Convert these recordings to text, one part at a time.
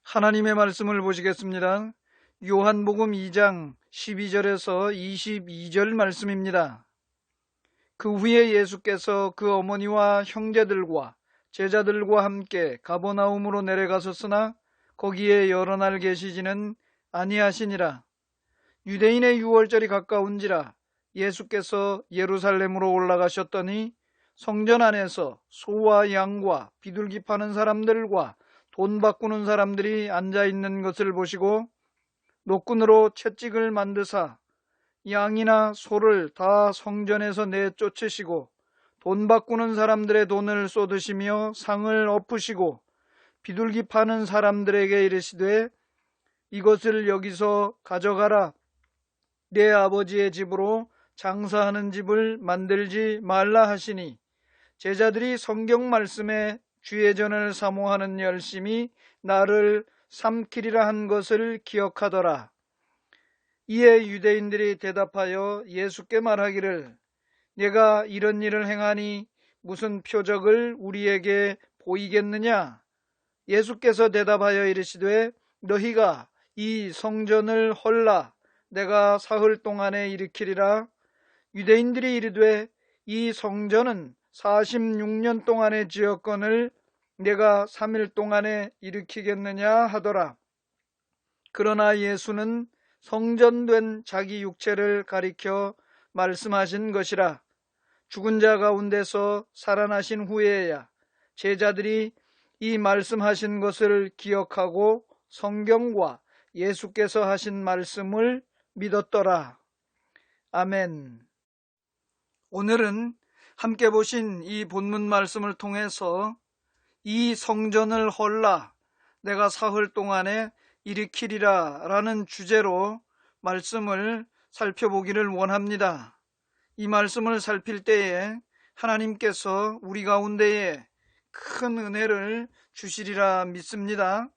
하나님의 말씀을 보시겠습니다. 요한복음 2장 12절에서 22절 말씀입니다. 그 후에 예수께서 그 어머니와 형제들과 제자들과 함께 가버나움으로 내려가셨으나 거기에 여러 날 계시지는 아니하시니라. 유대인의 유월절이 가까운지라 예수께서 예루살렘으로 올라가셨더니 성전 안에서 소와 양과 비둘기 파는 사람들과 돈 바꾸는 사람들이 앉아 있는 것을 보시고 노끈으로 채찍을 만드사 양이나 소를 다 성전에서 내쫓으시고 돈 바꾸는 사람들의 돈을 쏟으시며 상을 엎으시고 비둘기 파는 사람들에게 이르시되 이것을 여기서 가져가라. 내 아버지의 집으로 장사하는 집을 만들지 말라 하시니 제자들이 성경 말씀에 주의 전을 사모하는 열심이 나를 삼키리라 한 것을 기억하더라. 이에 유대인들이 대답하여 예수께 말하기를 내가 이런 일을 행하니 무슨 표적을 우리에게 보이겠느냐? 예수께서 대답하여 이르시되 너희가 이 성전을 헐라 내가 사흘 동안에 일으키리라. 유대인들이 이르되 이 성전은 46년 동안에 지었거늘 내가 3일 동안에 일으키겠느냐 하더라. 그러나 예수는 성전된 자기 육체를 가리켜 말씀하신 것이라. 죽은 자 가운데서 살아나신 후에야 제자들이 이 말씀하신 것을 기억하고 성경과 예수께서 하신 말씀을 믿었더라. 아멘. 오늘은 함께 보신 이 본문 말씀을 통해서 이 성전을 헐라 내가 사흘 동안에 일으키리라 라는 주제로 말씀을 살펴보기를 원합니다. 이 말씀을 살필 때에 하나님께서 우리 가운데에 큰 은혜를 주시리라 믿습니다.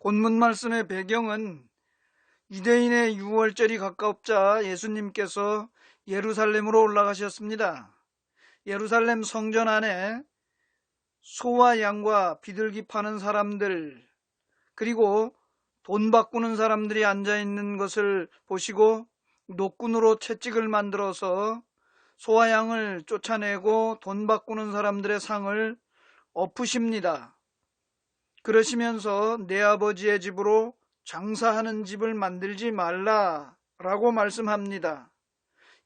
본문 말씀의 배경은 유대인의 유월절이 가깝자 예수님께서 예루살렘으로 올라가셨습니다. 예루살렘 성전 안에 소와 양과 비둘기 파는 사람들 그리고 돈 바꾸는 사람들이 앉아있는 것을 보시고 노끈으로 채찍을 만들어서 소와 양을 쫓아내고 돈 바꾸는 사람들의 상을 엎으십니다. 그러시면서 내 아버지의 집으로 장사하는 집을 만들지 말라라고 말씀합니다.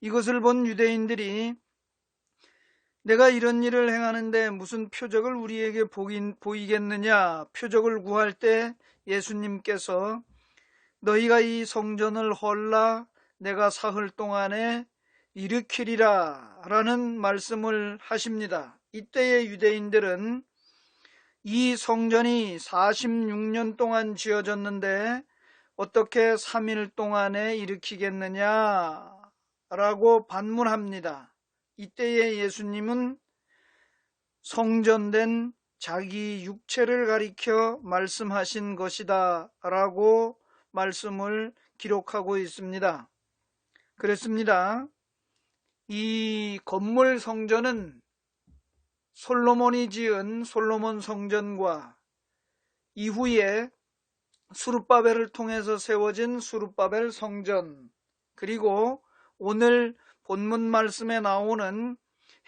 이것을 본 유대인들이 내가 이런 일을 행하는데 무슨 표적을 우리에게 보이겠느냐? 표적을 구할 때 예수님께서 너희가 이 성전을 헐라 내가 사흘 동안에 일으키리라 라는 말씀을 하십니다. 이때의 유대인들은 이 성전이 46년 동안 지어졌는데 어떻게 3일 동안에 일으키겠느냐 라고 반문합니다. 이때의 예수님은 성전된 자기 육체를 가리켜 말씀하신 것이다 라고 말씀을 기록하고 있습니다. 그렇습니다. 이 건물 성전은 솔로몬이 지은 솔로몬 성전과 이후에 수룹바벨을 통해서 세워진 수룹바벨 성전 그리고 오늘 본문 말씀에 나오는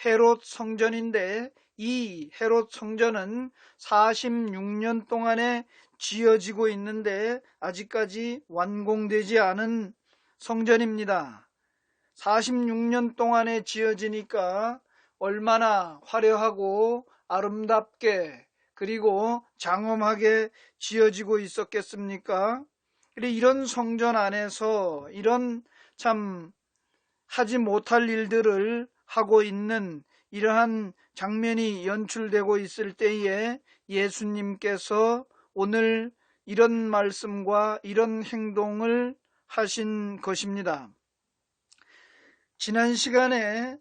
헤롯 성전인데 이 헤롯 성전은 46년 동안에 지어지고 있는데 아직까지 완공되지 않은 성전입니다. 46년 동안에 지어지니까 얼마나 화려하고 아름답게 그리고 장엄하게 지어지고 있었겠습니까? 이런 성전 안에서 이런 참 하지 못할 일들을 하고 있는 이러한 장면이 연출되고 있을 때에 예수님께서 오늘 이런 말씀과 이런 행동을 하신 것입니다. 지난 시간에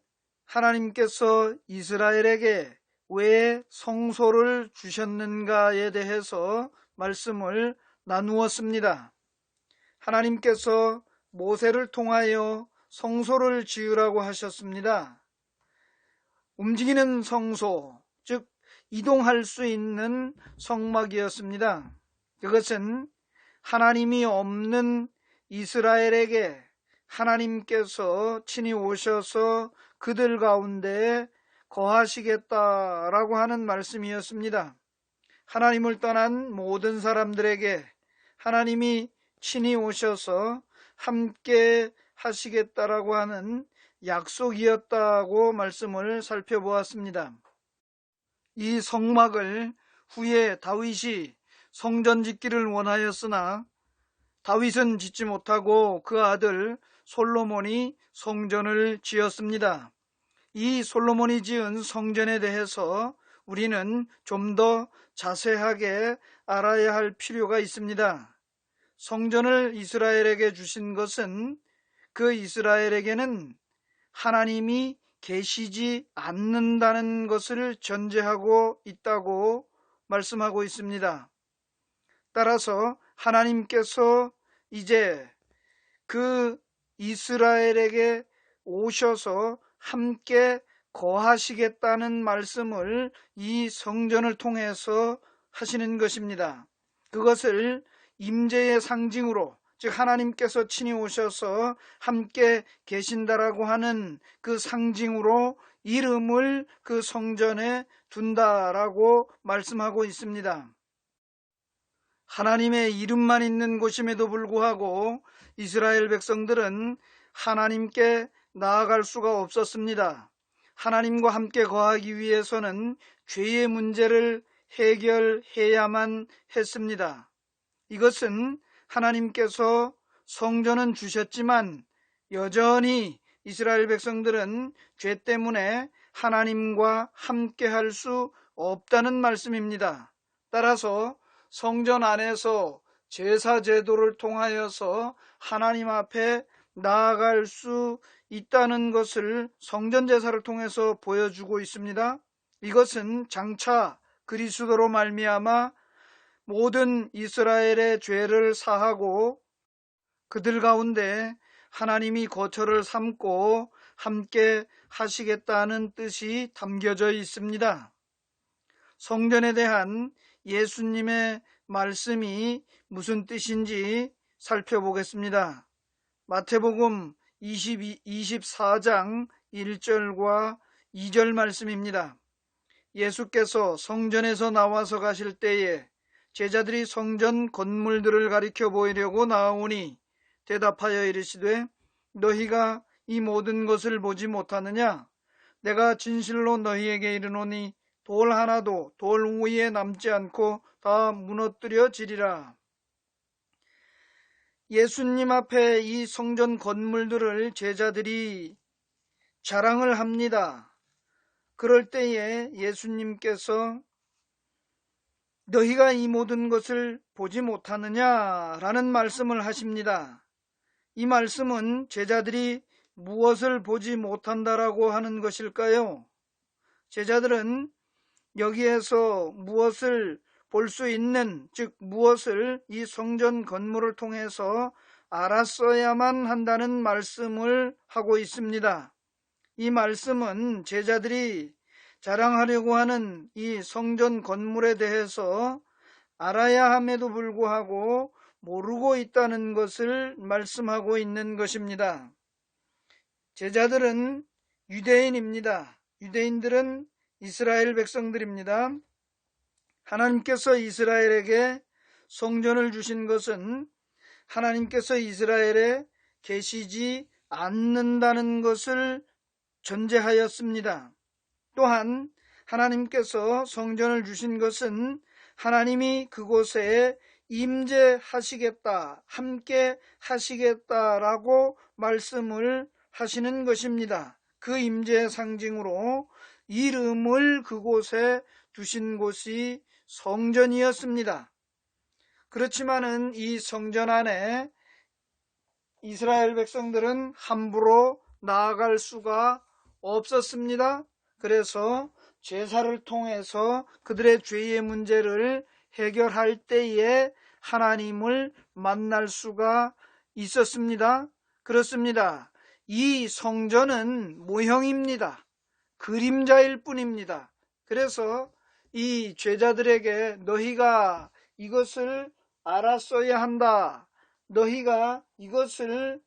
하나님께서 이스라엘에게 왜 성소를 주셨는가에 대해서 말씀을 나누었습니다. 하나님께서 모세를 통하여 성소를 지으라고 하셨습니다. 움직이는 성소, 즉 이동할 수 있는 성막이었습니다. 그것은 하나님이 없는 이스라엘에게 하나님께서 친히 오셔서 그들 가운데 거하시겠다라고 하는 말씀이었습니다. 하나님을 떠난 모든 사람들에게 하나님이 친히 오셔서 함께 하시겠다라고 하는 약속이었다고 말씀을 살펴보았습니다. 이 성막을 후에 다윗이 성전 짓기를 원하였으나 다윗은 짓지 못하고 그 아들 솔로몬이 성전을 지었습니다. 이 솔로몬이 지은 성전에 대해서 우리는 좀 더 자세하게 알아야 할 필요가 있습니다. 성전을 이스라엘에게 주신 것은 그 이스라엘에게는 하나님이 계시지 않는다는 것을 전제하고 있다고 말씀하고 있습니다. 따라서 하나님께서 이제 그 이스라엘에게 오셔서 함께 거하시겠다는 말씀을 이 성전을 통해서 하시는 것입니다. 그것을 임재의 상징으로, 즉 하나님께서 친히 오셔서 함께 계신다라고 하는 그 상징으로 이름을 그 성전에 둔다라고 말씀하고 있습니다. 하나님의 이름만 있는 곳임에도 불구하고 이스라엘 백성들은 하나님께 나아갈 수가 없었습니다. 하나님과 함께 거하기 위해서는 죄의 문제를 해결해야만 했습니다. 이것은 하나님께서 성전은 주셨지만 여전히 이스라엘 백성들은 죄 때문에 하나님과 함께 할 수 없다는 말씀입니다. 따라서 성전 안에서 제사 제도를 통하여서 하나님 앞에 나아갈 수 있다는 것을 성전 제사를 통해서 보여주고 있습니다. 이것은 장차 그리스도로 말미암아 모든 이스라엘의 죄를 사하고 그들 가운데 하나님이 거처를 삼고 함께 하시겠다는 뜻이 담겨져 있습니다. 성전에 대한 예수님의 말씀이 무슨 뜻인지 살펴보겠습니다. 마태복음 24장 1절과 2절 말씀입니다. 예수께서 성전에서 나와서 가실 때에 제자들이 성전 건물들을 가리켜 보이려고 나아오니 대답하여 이르시되 너희가 이 모든 것을 보지 못하느냐? 내가 진실로 너희에게 이르노니 돌 하나도 돌 위에 남지 않고 다 무너뜨려지리라. 예수님 앞에 이 성전 건물들을 제자들이 자랑을 합니다. 그럴 때에 예수님께서 너희가 이 모든 것을 보지 못하느냐라는 말씀을 하십니다. 이 말씀은 제자들이 무엇을 보지 못한다라고 하는 것일까요? 제자들은 여기에서 무엇을 볼 수 있는, 즉 무엇을 이 성전 건물을 통해서 알았어야만 한다는 말씀을 하고 있습니다. 이 말씀은 제자들이 자랑하려고 하는 이 성전 건물에 대해서 알아야 함에도 불구하고 모르고 있다는 것을 말씀하고 있는 것입니다. 제자들은 유대인입니다. 유대인들은 이스라엘 백성들입니다. 하나님께서 이스라엘에게 성전을 주신 것은 하나님께서 이스라엘에 계시지 않는다는 것을 전제하였습니다. 또한 하나님께서 성전을 주신 것은 하나님이 그곳에 임재하시겠다, 함께 하시겠다라고 말씀을 하시는 것입니다. 그 임재의 상징으로 이름을 그곳에 두신 곳이 성전이었습니다. 그렇지만은 이 성전 안에 이스라엘 백성들은 함부로 나아갈 수가 없었습니다. 그래서 제사를 통해서 그들의 죄의 문제를 해결할 때에 하나님을 만날 수가 있었습니다. 그렇습니다. 이 성전은 모형입니다. 그림자일 뿐입니다. 그래서 이 제자들에게 너희가 이것을 알았어야 한다. 너희가 이것을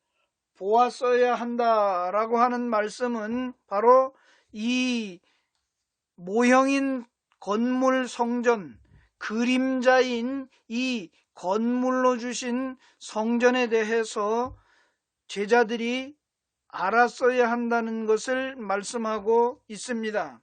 보았어야 한다 라고 하는 말씀은 바로 이 모형인 건물 성전, 그림자인 이 건물로 주신 성전에 대해서 제자들이 알았어야 한다는 것을 말씀하고 있습니다.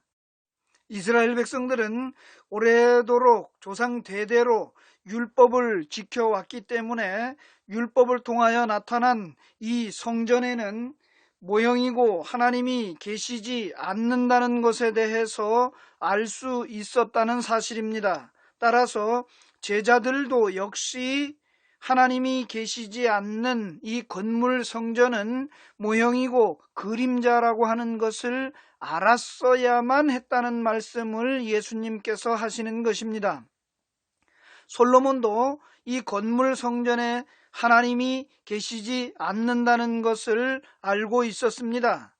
이스라엘 백성들은 오래도록 조상 대대로 율법을 지켜왔기 때문에 율법을 통하여 나타난 이 성전에는 모형이고 하나님이 계시지 않는다는 것에 대해서 알 수 있었다는 사실입니다. 따라서 제자들도 역시 하나님이 계시지 않는 이 건물 성전은 모형이고 그림자라고 하는 것을 알았어야만 했다는 말씀을 예수님께서 하시는 것입니다. 솔로몬도 이 건물 성전에 하나님이 계시지 않는다는 것을 알고 있었습니다.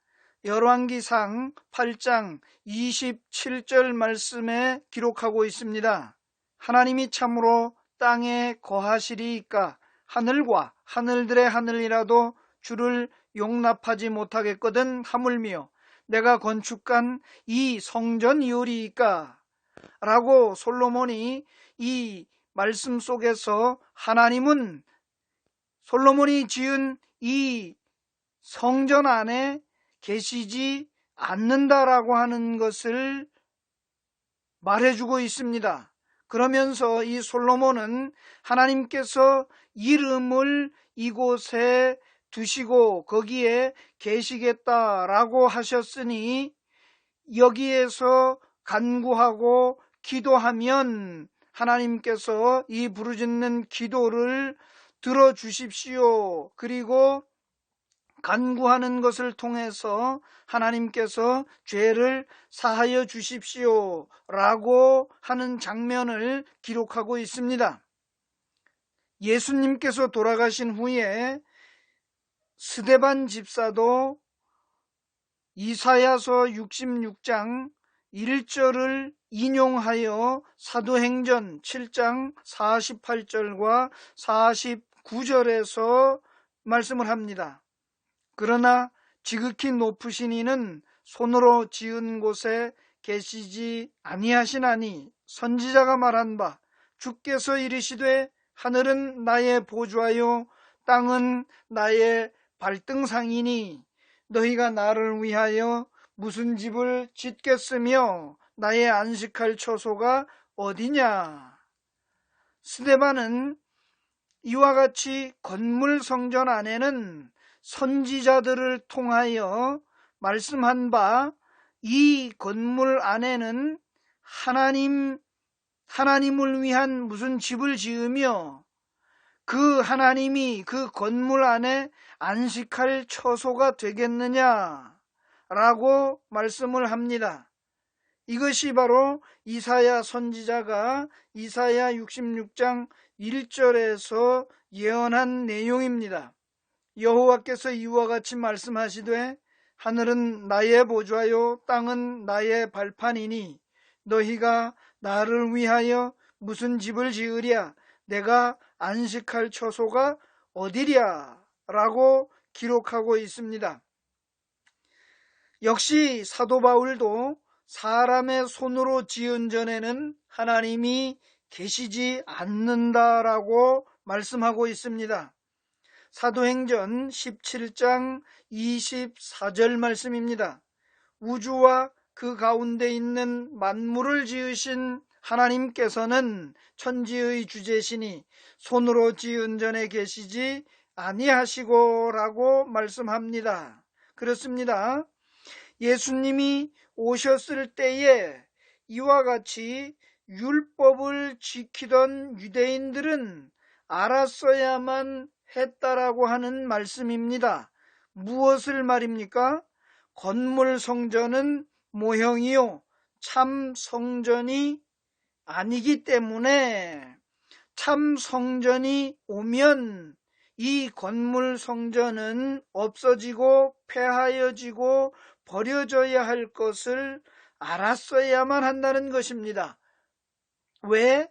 열왕기상 8장 27절 말씀에 기록하고 있습니다. 하나님이 참으로 땅에 거하시리이까 하늘과 하늘들의 하늘이라도 주를 용납하지 못하겠거든 하물며 내가 건축한 이 성전이오리이까 라고 솔로몬이 이 말씀 속에서 하나님은 솔로몬이 지은 이 성전 안에 계시지 않는다라고 하는 것을 말해주고 있습니다. 그러면서 이 솔로몬은 하나님께서 이름을 이곳에 두시고 거기에 계시겠다라고 하셨으니 여기에서 간구하고 기도하면 하나님께서 이 부르짖는 기도를 들어주십시오. 그리고 간구하는 것을 통해서 하나님께서 죄를 사하여 주십시오 라고 하는 장면을 기록하고 있습니다. 예수님께서 돌아가신 후에 스데반 집사도 이사야서 66장 1절을 인용하여 사도행전 7장 48절과 49절에서 말씀을 합니다. 그러나 지극히 높으신 이는 손으로 지은 곳에 계시지 아니하시나니 선지자가 말한 바 주께서 이르시되 하늘은 나의 보좌요 땅은 나의 발등상이니 너희가 나를 위하여 무슨 집을 짓겠으며 나의 안식할 처소가 어디냐. 스데반은 이와 같이 건물 성전 안에는 선지자들을 통하여 말씀한 바 이 건물 안에는 하나님을 위한 무슨 집을 지으며 그 하나님이 그 건물 안에 안식할 처소가 되겠느냐 라고 말씀을 합니다. 이것이 바로 이사야 선지자가 이사야 66장 1절에서 예언한 내용입니다. 여호와께서 이와 같이 말씀하시되 하늘은 나의 보좌요 땅은 나의 발판이니 너희가 나를 위하여 무슨 집을 지으랴 내가 안식할 처소가 어디랴 라고 기록하고 있습니다. 역시 사도 바울도 사람의 손으로 지은 전에는 하나님이 계시지 않는다라고 말씀하고 있습니다. 사도행전 17장 24절 말씀입니다. 우주와 그 가운데 있는 만물을 지으신 하나님께서는 천지의 주제시니 손으로 지은 전에 계시지 아니하시고 라고 말씀합니다. 그렇습니다. 예수님이 오셨을 때에 이와 같이 율법을 지키던 유대인들은 알았어야만 했다라고 하는 말씀입니다. 무엇을 말입니까? 건물 성전은 모형이요 참 성전이 아니기 때문에 참 성전이 오면 이 건물 성전은 없어지고 폐하여지고 버려져야 할 것을 알았어야만 한다는 것입니다. 왜?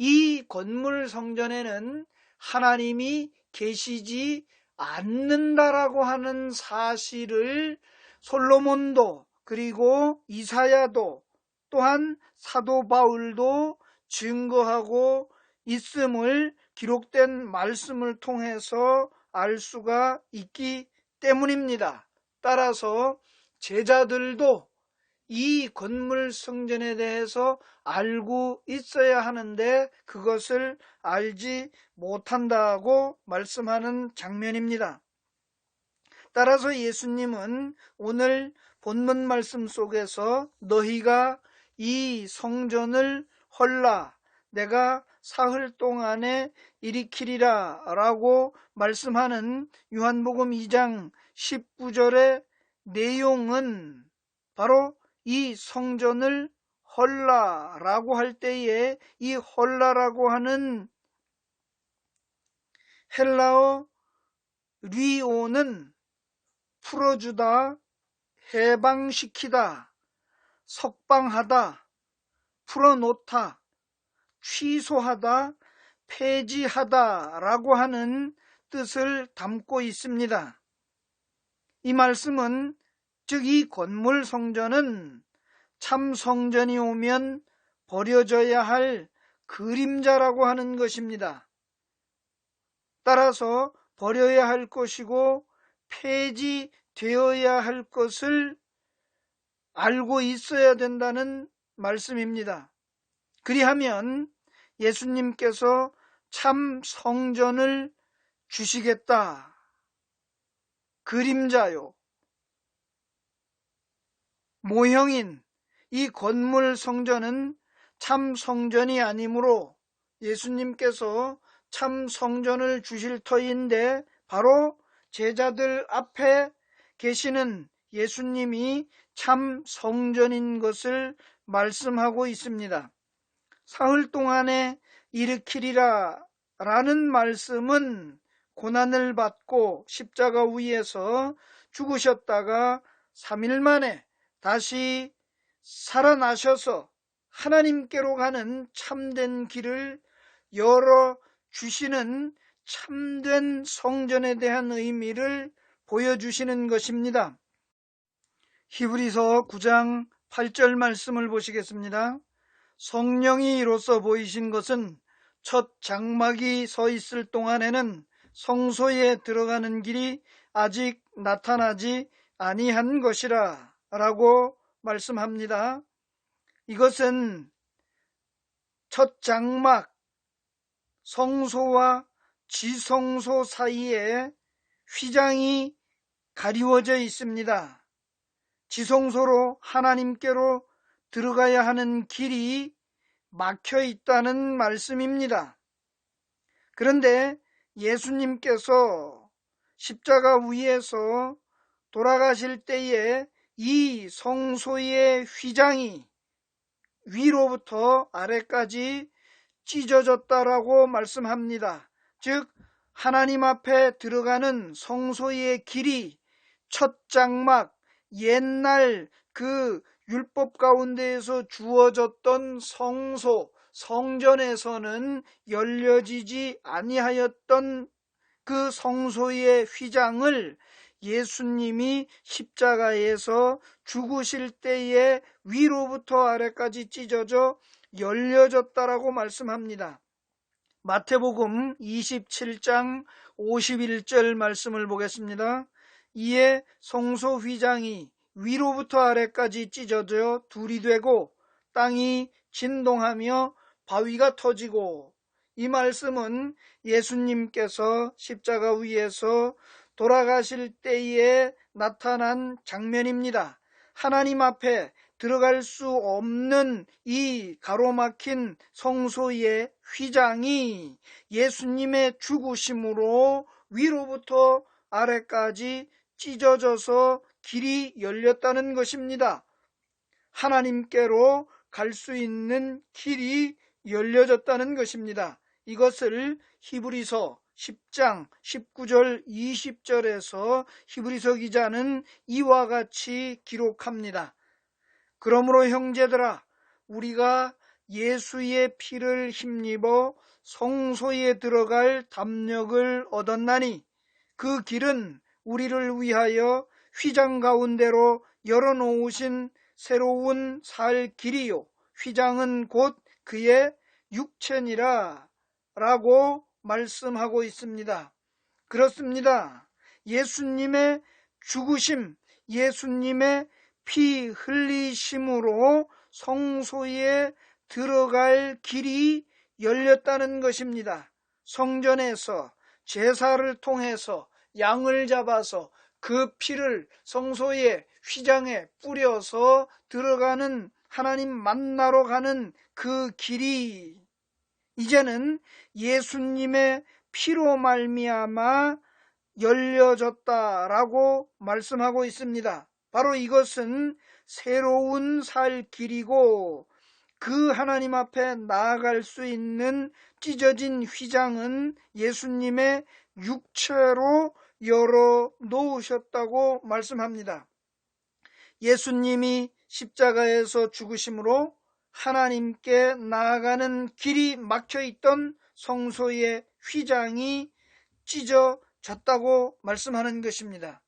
이 건물 성전에는 하나님이 계시지 않는다라고 하는 사실을 솔로몬도 그리고 이사야도 또한 사도 바울도 증거하고 있음을 기록된 말씀을 통해서 알 수가 있기 때문입니다. 따라서 제자들도 이 건물 성전에 대해서 알고 있어야 하는데 그것을 알지 못한다고 말씀하는 장면입니다. 따라서 예수님은 오늘 본문 말씀 속에서 너희가 이 성전을 헐라 내가 사흘 동안에 일으키리라 라고 말씀하는 요한복음 2장 19절의 내용은 바로 이 성전을 헐라라고 할 때에 이 헐라라고 하는 헬라어 리오는 풀어주다, 해방시키다, 석방하다, 풀어놓다, 취소하다, 폐지하다 라고 하는 뜻을 담고 있습니다. 이 말씀은 즉 이 건물 성전은 참 성전이 오면 버려져야 할 그림자라고 하는 것입니다. 따라서 버려야 할 것이고 폐지되어야 할 것을 알고 있어야 된다는 말씀입니다. 그리하면 예수님께서 참 성전을 주시겠다. 그림자요. 모형인 이 건물 성전은 참 성전이 아니므로 예수님께서 참 성전을 주실 터인데 바로 제자들 앞에 계시는 예수님이 참 성전인 것을 말씀하고 있습니다. 사흘 동안에 일으키리라 라는 말씀은 고난을 받고 십자가 위에서 죽으셨다가 3일 만에 다시 살아나셔서 하나님께로 가는 참된 길을 열어주시는 참된 성전에 대한 의미를 보여주시는 것입니다. 히브리서 9장 8절 말씀을 보시겠습니다. 성령이 이로써 보이신 것은 첫 장막이 서 있을 동안에는 성소에 들어가는 길이 아직 나타나지 아니한 것이라 라고 말씀합니다. 이것은 첫 장막 성소와 지성소 사이에 휘장이 가리워져 있습니다. 지성소로 하나님께로 들어가야 하는 길이 막혀 있다는 말씀입니다. 그런데 예수님께서 십자가 위에서 돌아가실 때에 이 성소의 휘장이 위로부터 아래까지 찢어졌다라고 말씀합니다. 즉 하나님 앞에 들어가는 성소의 길이 첫 장막 옛날 그 율법 가운데에서 주어졌던 성소 성전에서는 열려지지 아니하였던 그 성소의 휘장을 예수님이 십자가에서 죽으실 때에 위로부터 아래까지 찢어져 열려졌다라고 말씀합니다. 마태복음 27장 51절 말씀을 보겠습니다. 이에 성소 휘장이 위로부터 아래까지 찢어져 둘이 되고 땅이 진동하며 바위가 터지고, 이 말씀은 예수님께서 십자가 위에서 돌아가실 때에 나타난 장면입니다. 하나님 앞에 들어갈 수 없는 이 가로막힌 성소의 휘장이 예수님의 죽으심으로 위로부터 아래까지 찢어져서 길이 열렸다는 것입니다. 하나님께로 갈 수 있는 길이 열려졌다는 것입니다. 이것을 히브리서 10장 19절 20절에서 히브리서 기자는 이와 같이 기록합니다. 그러므로 형제들아, 우리가 예수의 피를 힘입어 성소에 들어갈 담력을 얻었나니 그 길은 우리를 위하여 휘장 가운데로 열어놓으신 새로운 살 길이요 휘장은 곧 그의 육체니라 라고 말씀하고 있습니다. 그렇습니다. 예수님의 죽으심, 예수님의 피 흘리심으로 성소에 들어갈 길이 열렸다는 것입니다. 성전에서 제사를 통해서 양을 잡아서 그 피를 성소의 휘장에 뿌려서 들어가는 하나님 만나러 가는 그 길이 이제는 예수님의 피로 말미암아 열려졌다라고 말씀하고 있습니다. 바로 이것은 새로운 살 길이고 그 하나님 앞에 나아갈 수 있는 찢어진 휘장은 예수님의 육체로 열어 놓으셨다고 말씀합니다. 예수님이 십자가에서 죽으심으로 하나님께 나아가는 길이 막혀 있던 성소의 휘장이 찢어졌다고 말씀하는 것입니다.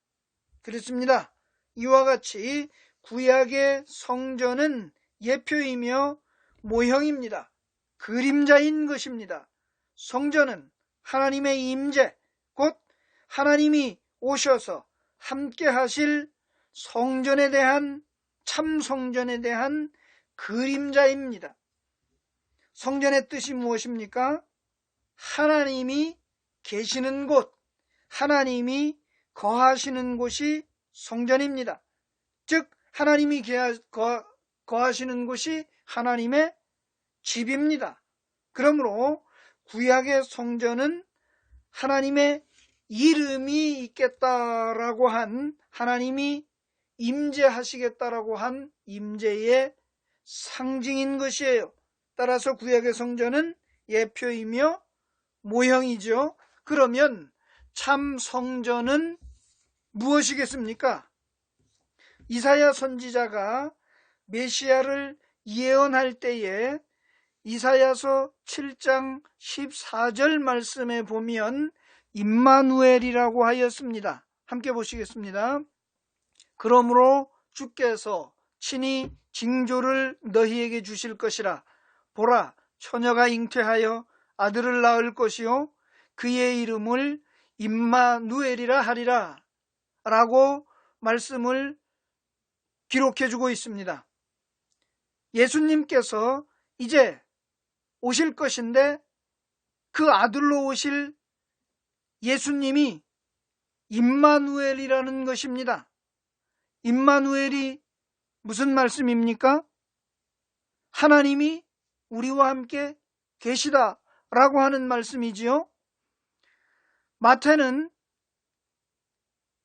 그렇습니다. 이와 같이 구약의 성전은 예표이며 모형입니다. 그림자인 것입니다. 성전은 하나님의 임재, 곧 하나님이 오셔서 함께 하실 성전에 대한 참 성전에 대한 그림자입니다. 성전의 뜻이 무엇입니까? 하나님이 계시는 곳, 하나님이 거하시는 곳이 성전입니다. 즉 하나님이 거하시는 곳이 하나님의 집입니다. 그러므로 구약의 성전은 하나님의 이름이 있겠다라고 한, 하나님이 임재하시겠다라고 한 임재의 상징인 것이에요. 따라서 구약의 성전은 예표이며 모형이죠. 그러면 참 성전은 무엇이겠습니까? 이사야 선지자가 메시아를 예언할 때에 이사야서 7장 14절 말씀에 보면 임마누엘이라고 하였습니다. 함께 보시겠습니다. 그러므로 주께서 친히 징조를 너희에게 주실 것이라. 보라, 처녀가 잉태하여 아들을 낳을 것이요 그의 이름을 임마누엘이라 하리라 라고 말씀을 기록해 주고 있습니다. 예수님께서 이제 오실 것인데 그 아들로 오실 예수님이 임마누엘이라는 것입니다. 임마누엘이 무슨 말씀입니까? 하나님이 우리와 함께 계시다라고 하는 말씀이지요.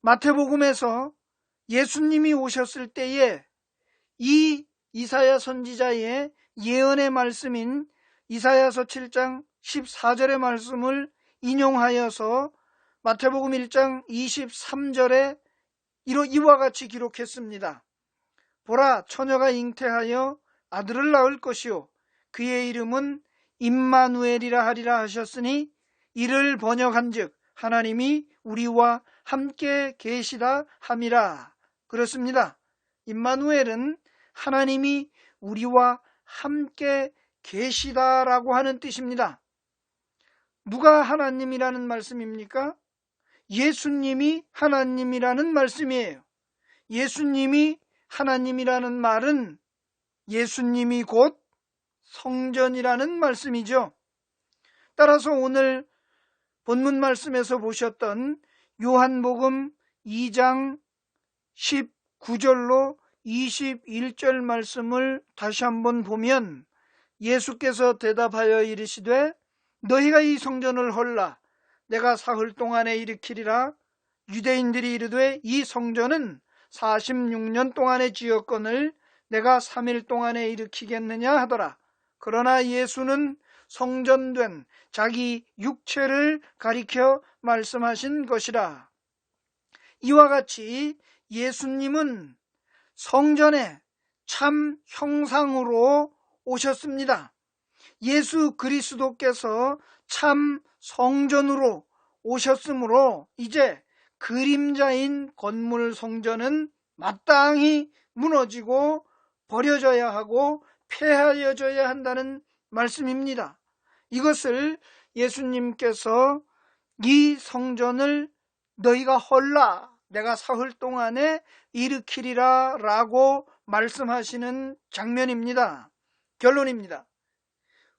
마태복음에서 예수님이 오셨을 때에 이 이사야 선지자의 예언의 말씀인 이사야서 7장 14절의 말씀을 인용하여서 마태복음 1장 23절에 이와 같이 기록했습니다. 보라, 처녀가 잉태하여 아들을 낳을 것이요 그의 이름은 임마누엘이라 하리라 하셨으니 이를 번역한즉 하나님이 우리와 함께 계시다 함이라. 그렇습니다. 임마누엘은 하나님이 우리와 함께 계시다라고 하는 뜻입니다. 누가 하나님이라는 말씀입니까? 예수님이 하나님이라는 말씀이에요. 예수님이 하나님이라는 말은 예수님이 곧 성전이라는 말씀이죠. 따라서 오늘 본문 말씀에서 보셨던 요한복음 2장 19절로 21절 말씀을 다시 한번 보면 예수께서 대답하여 이르시되 너희가 이 성전을 헐라 내가 사흘 동안에 일으키리라. 유대인들이 이르되 이 성전은 46년 동안에 지었거늘 내가 3일 동안에 일으키겠느냐 하더라. 그러나 예수는 성전된 자기 육체를 가리켜 말씀하신 것이라. 이와 같이 예수님은 성전의 참 형상으로 오셨습니다. 예수 그리스도께서 참 성전으로 오셨으므로 이제 그림자인 건물 성전은 마땅히 무너지고 버려져야 하고 폐하여져야 한다는 말씀입니다. 이것을 예수님께서 이 성전을 너희가 헐라 내가 사흘 동안에 일으키리라 라고 말씀하시는 장면입니다. 결론입니다.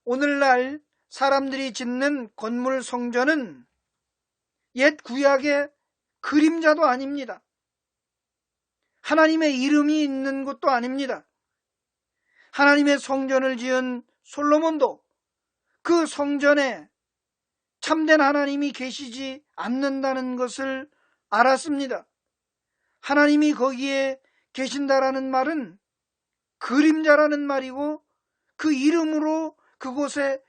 오늘날 사람들이 짓는 건물 성전은 옛 구약의 그림자도 아닙니다. 하나님의 이름이 있는 곳도 아닙니다. 하나님의 성전을 지은 솔로몬도 그 성전에 참된 하나님이 계시지 않는다는 것을 알았습니다. 하나님이 거기에 계신다라는 말은 그림자라는 말이고 그 이름으로 그곳에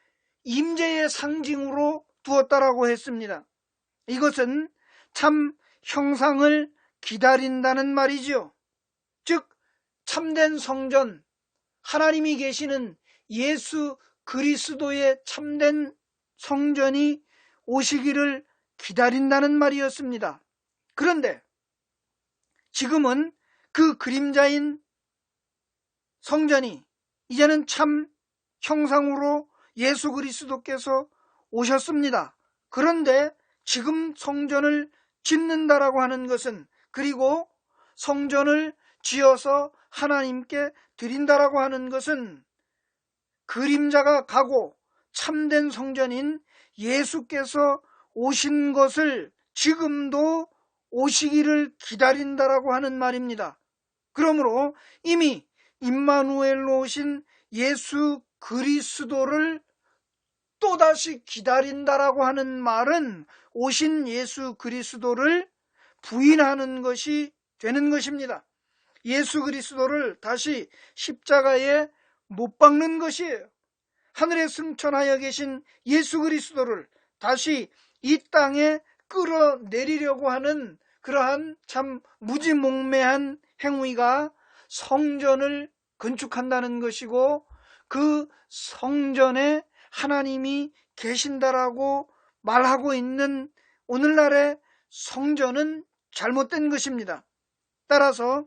임재의 상징으로 두었다라고 했습니다. 이것은 참 형상을 기다린다는 말이지요. 즉 참된 성전, 하나님이 계시는 예수 그리스도의 참된 성전이 오시기를 기다린다는 말이었습니다. 그런데 지금은 그 그림자인 성전이 이제는 참 형상으로 예수 그리스도께서 오셨습니다. 그런데 지금 성전을 짓는다라고 하는 것은, 그리고 성전을 지어서 하나님께 드린다라고 하는 것은 그림자가 가고 참된 성전인 예수께서 오신 것을 지금도 오시기를 기다린다라고 하는 말입니다. 그러므로 이미 임마누엘로 오신 예수 그리스도를 또다시 기다린다라고 하는 말은 오신 예수 그리스도를 부인하는 것이 되는 것입니다. 예수 그리스도를 다시 십자가에 못 박는 것이에요. 하늘에 승천하여 계신 예수 그리스도를 다시 이 땅에 끌어내리려고 하는 그러한 참 무지몽매한 행위가 성전을 건축한다는 것이고, 그 성전에 하나님이 계신다라고 말하고 있는 오늘날의 성전은 잘못된 것입니다. 따라서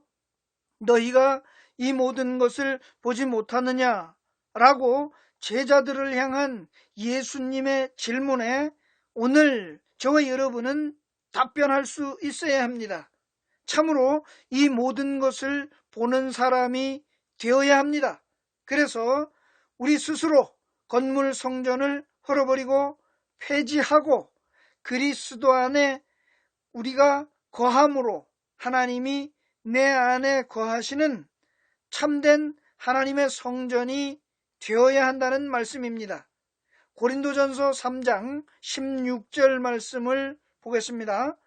너희가 이 모든 것을 보지 못하느냐라고 제자들을 향한 예수님의 질문에 오늘 저와 여러분은 답변할 수 있어야 합니다. 참으로 이 모든 것을 보는 사람이 되어야 합니다. 그래서 우리 스스로 건물 성전을 헐어버리고 폐지하고 그리스도 안에 우리가 거함으로 하나님이 내 안에 거하시는 참된 하나님의 성전이 되어야 한다는 말씀입니다. 고린도전서 3장 16절 말씀을 보겠습니다.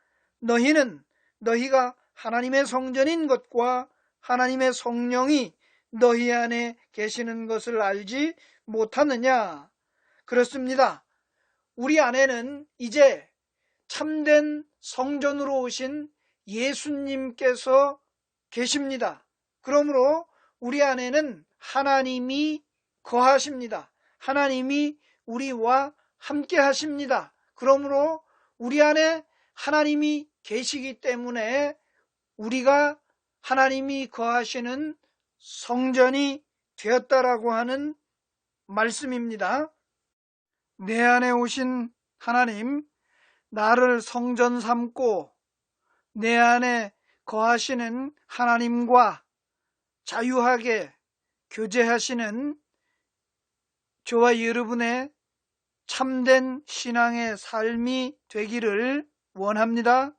너희는 너희가 하나님의 성전인 것과 하나님의 성령이 너희 안에 계시는 것을 알지 못하느냐? 그렇습니다. 우리 안에는 이제 참된 성전으로 오신 예수님께서 계십니다. 그러므로 우리 안에는 하나님이 거하십니다. 하나님이 우리와 함께 하십니다. 그러므로 우리 안에 하나님이 계시기 때문에 우리가 하나님이 거하시는 성전이 되었다라고 하는 말씀입니다. 내 안에 오신 하나님, 나를 성전 삼고 내 안에 거하시는 하나님과 자유하게 교제하시는 저와 여러분의 참된 신앙의 삶이 되기를 원합니다.